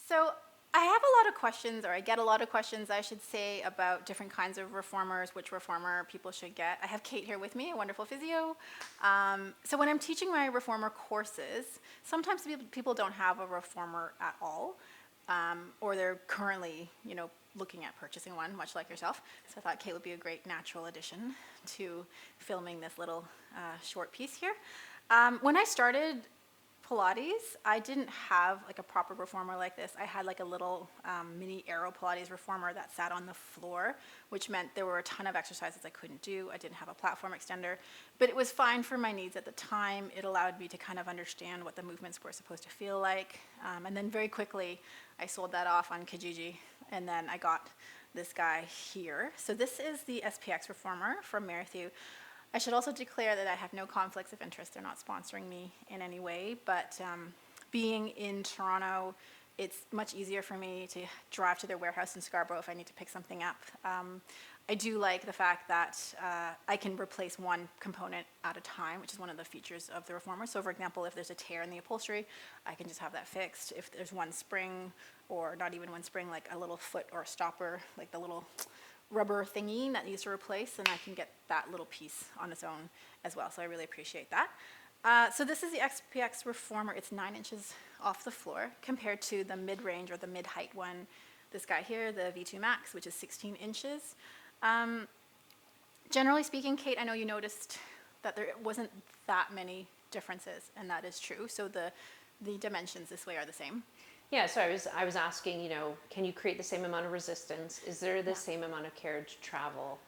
So I have a lot of questions, or I get a lot of questions, I should say, about different kinds of reformers, which reformer people should get. I have Kate here with me, a wonderful physio. So when I'm teaching my reformer courses, sometimes people don't have a reformer at all, or they're currently, looking at purchasing one, much like yourself. So I thought Kate would be a great natural addition to filming this little short piece here. When I started Pilates, I didn't have like a proper reformer like this. I had like a little mini aero Pilates reformer that sat on the floor, which meant there were a ton of exercises I couldn't do. I didn't have a platform extender, but it was fine for my needs at the time. It allowed me to kind of understand what the movements were supposed to feel like. And then very quickly, I sold that off on Kijiji, and then I got this guy here. So this is the SPX reformer from Merrithew. I should also declare that I have no conflicts of interest. They're not sponsoring me in any way, but being in Toronto, it's much easier for me to drive to their warehouse in Scarborough if I need to pick something up. I do like the fact that I can replace one component at a time, which is one of the features of the reformer. So for example, if there's a tear in the upholstery, I can just have that fixed. If there's one spring, or not even one spring, like a little foot or a stopper, like the little rubber thingy that needs to replace, and I can get that little piece on its own as well. So I really appreciate that. So this is the SPX reformer. It's 9 inches off the floor compared to the mid-range or the mid-height one, this guy here, the V2Max, which is 16 inches. Generally speaking, Kate, I know you noticed that there wasn't that many differences, and that is true. So the dimensions this way are the same. Yeah, so I was asking, can you create the same amount of resistance? Is there the same amount of carriage travel?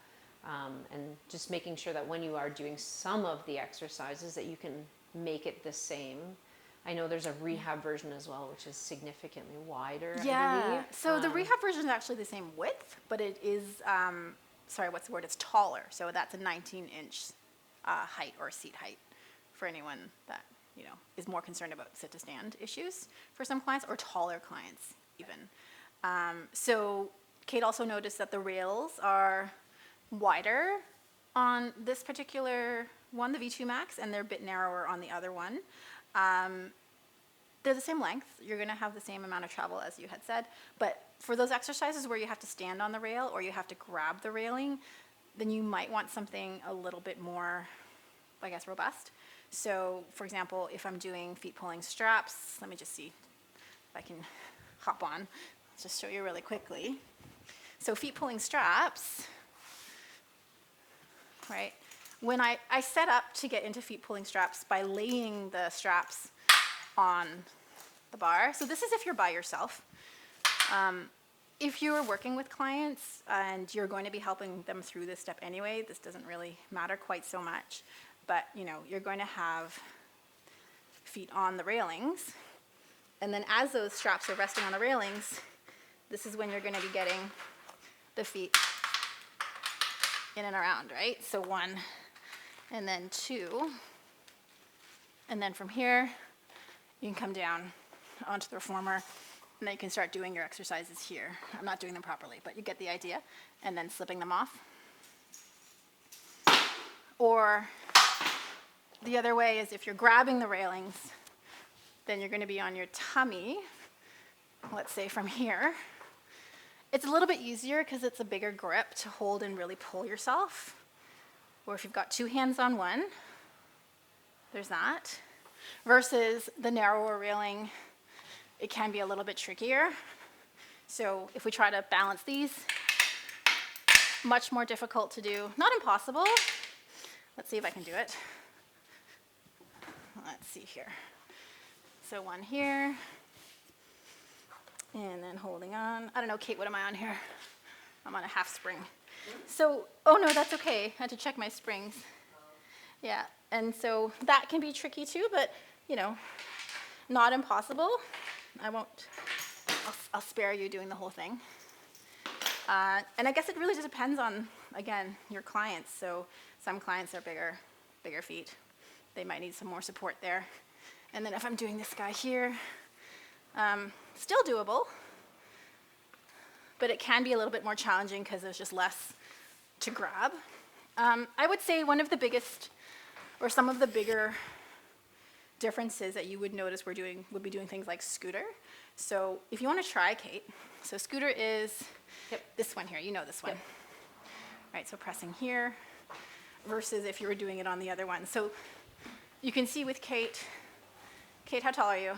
And just making sure that when you are doing some of the exercises that you can make it the same. I know there's a rehab version as well, which is significantly wider, I believe. So the rehab version is actually the same width, but it is, it's taller. So that's a 19-inch height or seat height for anyone that is more concerned about sit-to-stand issues for some clients, or taller clients even. So Kate also noticed that the rails are wider on this particular one, the V2Max, and they're a bit narrower on the other one. They're the same length. You're going to have the same amount of travel as you had said, but for those exercises where you have to stand on the rail or you have to grab the railing, then you might want something a little bit more, robust. So, for example, if I'm doing feet pulling straps, let me just see if I can hop on. Let's just show you really quickly. So feet pulling straps, right? When I set up to get into feet pulling straps by laying the straps on the bar. So this is if you're by yourself. If you're working with clients and you're going to be helping them through this step anyway, this doesn't really matter quite so much. But you're going to have feet on the railings, and then as those straps are resting on the railings, this is when you're going to be getting the feet in and around, right? So 1, and then 2, and then from here you can come down onto the reformer, and then you can start doing your exercises here. I'm not doing them properly, but you get the idea, and then slipping them off. Or the other way is if you're grabbing the railings, then you're going to be on your tummy, let's say from here. It's a little bit easier because it's a bigger grip to hold and really pull yourself. Or if you've got 2 hands on one, there's that. Versus the narrower railing, it can be a little bit trickier. So if we try to balance these, much more difficult to do. Not impossible. Let's see if I can do it. Let's see here. So 1 here, and then holding on. I don't know, Kate, what am I on here? I'm on a half spring. So, oh no, that's okay. I had to check my springs. Yeah, and so that can be tricky too, but not impossible. I'll spare you doing the whole thing. And I guess it really just depends on, again, your clients. So some clients are bigger feet. They might need some more support there. And then if I'm doing this guy here, still doable, but it can be a little bit more challenging because there's just less to grab. I would say one of the biggest, or some of the bigger differences that you would notice would be doing things like scooter. So if you want to try, Kate, so scooter is this one here, you know this one. Right, so pressing here versus if you were doing it on the other one. So you can see with Kate, how tall are you?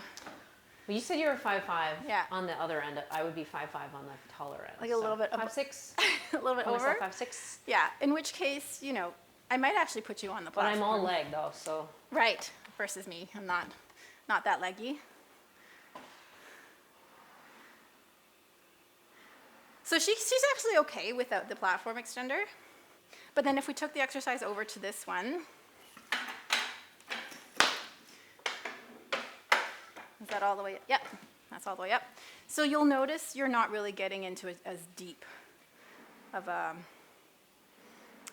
Well, you said you were 5'5". Yeah. On the other end, I would be 5'5" on the taller end. Like a little bit 5'6". a little bit over. 5'6". Yeah, in which case, you know, I might actually put you on the But platform. I'm all leg though, so. Right, versus me. I'm not that leggy. So she's actually okay without the platform extender. But then if we took the exercise over to this one, is that all the way up? Yep, that's all the way up. So you'll notice you're not really getting into as deep of a,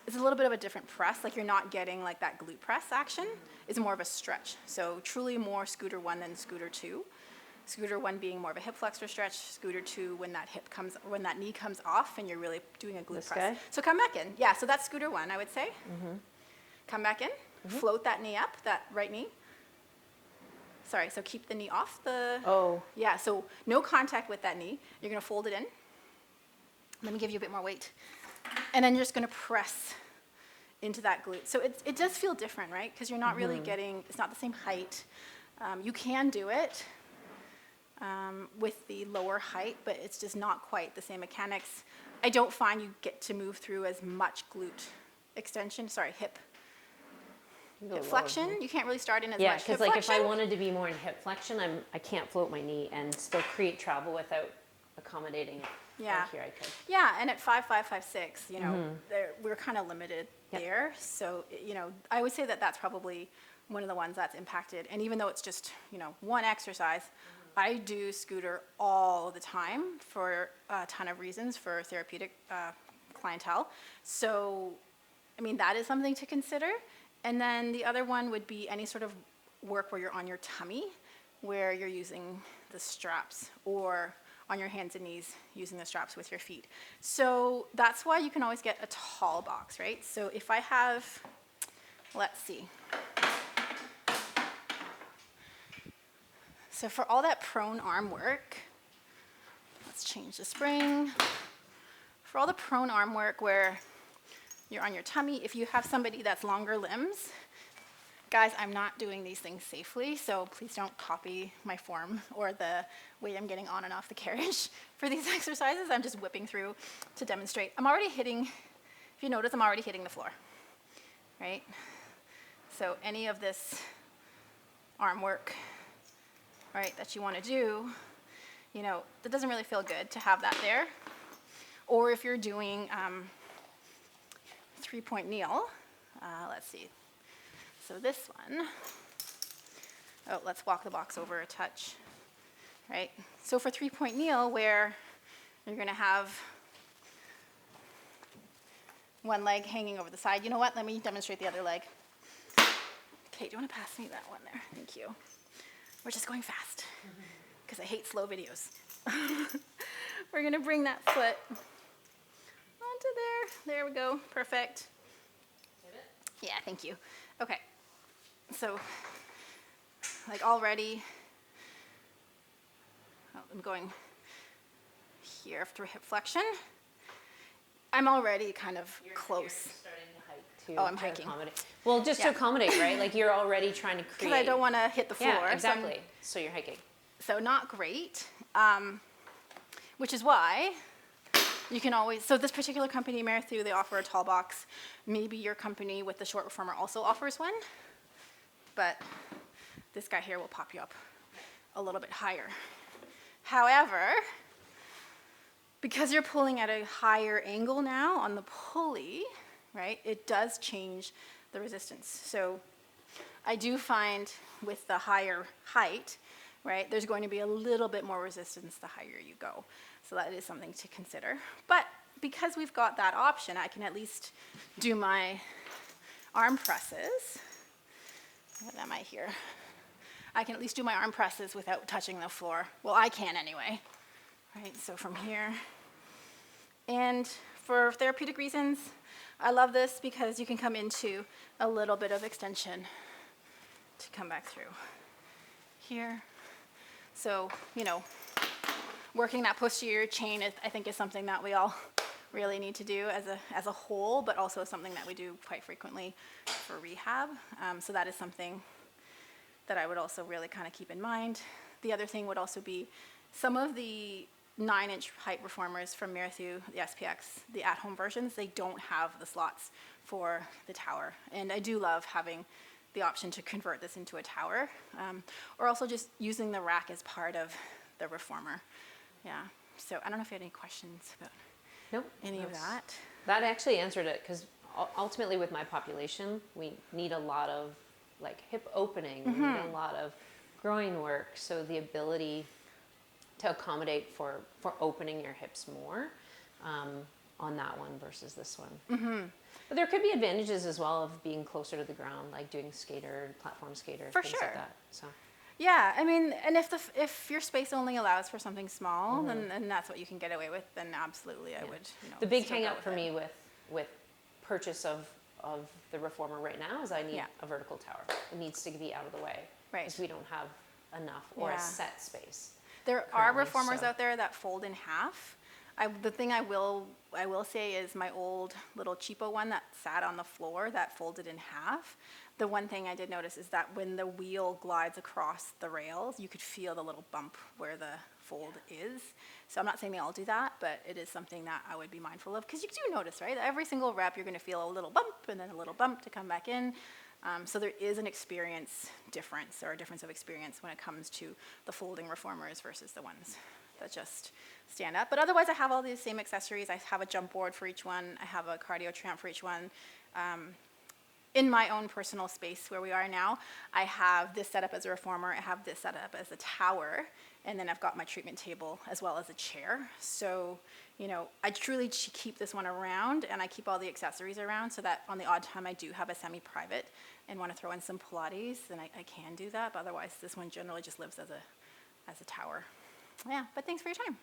it's a little bit of a different press, like you're not getting like that glute press action. It's more of a stretch. So truly more scooter 1 than scooter 2. Scooter 1 being more of a hip flexor stretch, scooter 2 when that knee comes off and you're really doing a glute This press. guy? So come back in. Yeah, so that's scooter 1, I would say. Come back in, float that knee up, that right knee. Sorry, so keep the knee off the, Oh. yeah, so no contact with that knee. You're gonna fold it in. Let me give you a bit more weight. And then you're just gonna press into that glute. So it does feel different, right? Because you're not really getting, it's not the same height. You can do it with the lower height, but it's just not quite the same mechanics. I don't find you get to move through as much glute extension, hip flexion. You can't really start in as Yeah, much hip because like flexion. if I wanted to be more in hip flexion, I can't float my knee and still create travel without accommodating. Yeah. Here I could. Yeah, and at 5'5", 5'6", you know, we're kind of limited there. So, you know, I would say that that's probably one of the ones that's impacted. And even though it's just, you know, one exercise, I do scooter all the time for a ton of reasons for therapeutic clientele. So, I mean, that is something to consider. And then the other one would be any sort of work where you're on your tummy, where you're using the straps, or on your hands and knees using the straps with your feet. So that's why you can always get a tall box, right? So if I have, let's see. So for all that prone arm work, let's change the spring. For all the prone arm work where you're on your tummy, if you have somebody that's longer limbs, guys, I'm not doing these things safely, so please don't copy my form or the way I'm getting on and off the carriage for these exercises. I'm just whipping through to demonstrate. I'm already hitting, if you notice, I'm already hitting the floor, right? So any of this arm work, right, that you want to do, you know, that doesn't really feel good to have that there. Or if you're doing three-point kneel, let's see. So this one, oh, let's walk the box over a touch, right? So for three-point kneel, where you're gonna have one leg hanging over the side. You know what, let me demonstrate the other leg. Okay, do you wanna pass me that one there? Thank you. We're just going fast, because I hate slow videos. We're gonna bring that foot onto there. There we go, perfect. Yeah, thank you. Okay. So, like already, I'm going here through hip flexion. I'm already kind of close. You're starting to hike too. Oh, I'm hiking. Accommodate. Well, just to accommodate, right? Like you're already trying to create. Because I don't want to hit the floor. Yeah, exactly. So you're hiking. So not great, which is why you can always, so this particular company, Merrithew, they offer a tall box. Maybe your company with the short reformer also offers one. But this guy here will pop you up a little bit higher. However, because you're pulling at a higher angle now on the pulley, right, it does change the resistance. So I do find with the higher height, right, there's going to be a little bit more resistance the higher you go. So that is something to consider. But because we've got that option, I can at least do my arm presses. What am I here? I can at least do my arm presses without touching the floor. Well, I can anyway. Right, so from here. And for therapeutic reasons, I love this because you can come into a little bit of extension to come back through here. So, you know, working that posterior chain, I think, is something that we all really need to do as a whole, but also something that we do quite frequently for rehab. So that is something that I would also really kind of keep in mind. The other thing would also be some of the 9-inch height reformers from Merrithew, the SPX, the at-home versions, they don't have the slots for the tower. And I do love having the option to convert this into a tower, or also just using the rack as part of the reformer. Yeah, so I don't know if you had any questions about any of that. That actually answered it, because ultimately with my population, we need a lot of like hip opening, we need a lot of groin work, so the ability to accommodate for opening your hips more on that one versus this one. But there could be advantages as well of being closer to the ground, like doing skater, platform skater, For things sure. like that. So. Yeah, I mean, and if your space only allows for something small, then that's what you can get away with, then absolutely I would, you know. The big still hang go up with for it. me with purchase of the reformer right now is I need Yeah. a vertical tower. It needs to be out of the way. Right. Because we don't have enough or Yeah. a set space. There are currently, reformers so. out there that fold in half. The thing I will say is my old little cheapo one that sat on the floor that folded in half. The one thing I did notice is that when the wheel glides across the rails, you could feel the little bump where the fold is. So I'm not saying they all do that, but it is something that I would be mindful of, because you do notice, right? Every single rep, you're going to feel a little bump and then a little bump to come back in. So there is an experience difference, or a difference of experience when it comes to the folding reformers versus the ones that just stand up. But otherwise, I have all these same accessories. I have a jump board for each one. I have a cardio tramp for each one. In my own personal space where we are now, I have this set up as a reformer. I have this set up as a tower. And then I've got my treatment table as well as a chair. So, you know, I truly keep this one around, and I keep all the accessories around so that on the odd time I do have a semi-private and want to throw in some Pilates, then I can do that. But otherwise, this one generally just lives as a tower. Yeah, but thanks for your time.